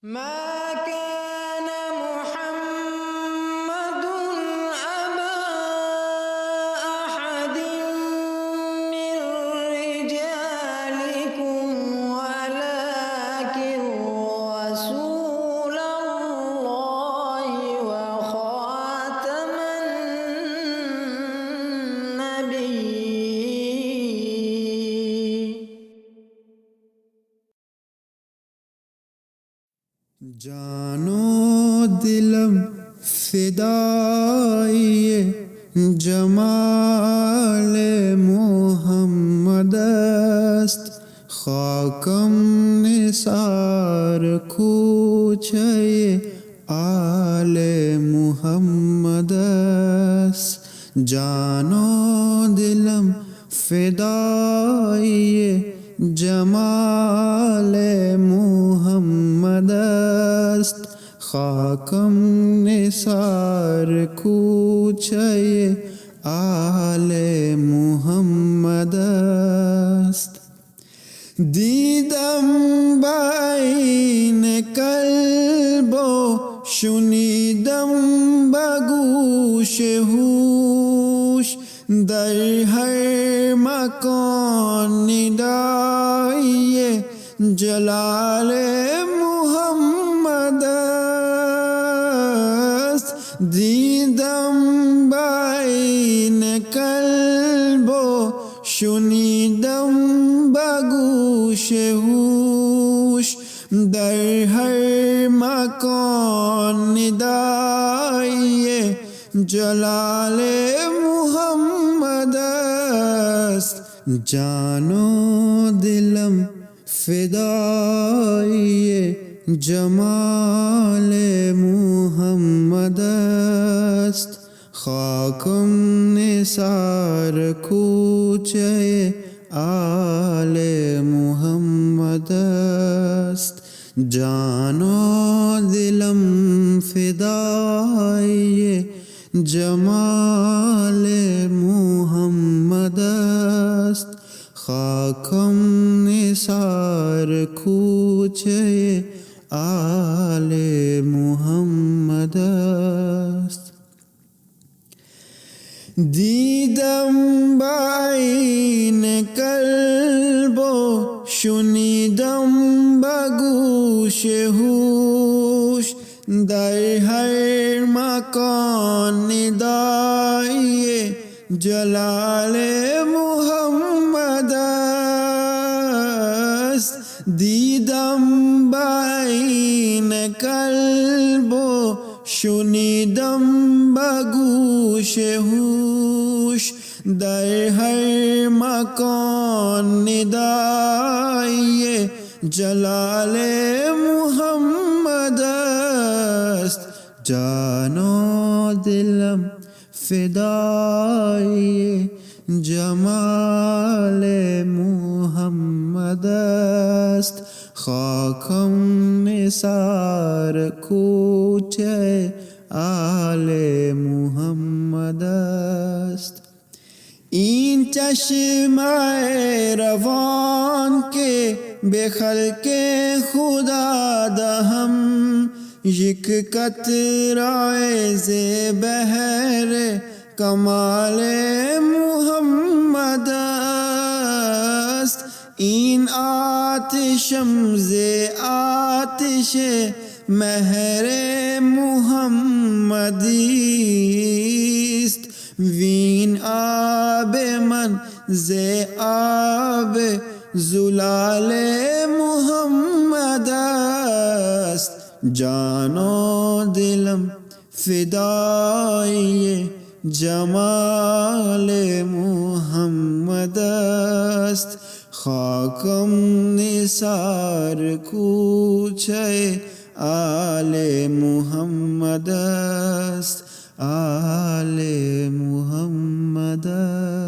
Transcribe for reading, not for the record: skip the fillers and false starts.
ما كان محمد أبا أحد من رجالكم ولكن رسول الله وخاتم النبيين. जानो दिलम फिदाई जमाल मोहम्मदस्त खाकम निसार खूचे आले मुहम्मदस्त जानो दिलम फिदाई जमाल मुहम्मदस्त खाकम निसार कूचे आले मुहम्मदस्त दीदम बाइन कल्बो शुनीदम बगूश होश दर हर मकान निदाए जलाले मुहम्मदस्त दीदम बाइन कल्बो शुनीदम बगूश होश दर हर मकान निदाए जलाले मुहम्मदस्त जानो दिलम फिदाई जमाल मुहम्मदस्त खाकम निसार कूचे आले मुहम्मदस्त जानो दिलम फिदाई जमाल मुहम्मदस्त खाकम निसार कूचे आले मुहम्मदस्त दीदम बाइन कल्बो शुनीदम बगूश होश दर हर मकान निदाए जलाले मुहम्मदस्त दीदम बाइन कल्बो शुनीदम बगूश होश दर हर मकान निदाए जलाले मुहम्मदस्त जानो दिलम फिदाई जमाल मुहम्मदस्त खाकम निसार कूचे आले मुहम्मदस्त इन चश्माए रवान के बेखल के खुदा दहम यक कतराए जे बहर कमाले मुहम्मदस्त इन आतिशम जे आतिश महरे मुहम्मदीस्त वीन आब मन जे आब जुलाले मुहम्मदस्त जानो दिलम फिदाई जमाल मुहम्मदस्त खाकम निसार कूचे आले मुहम्मदस्त आले मुहम्मदस्त।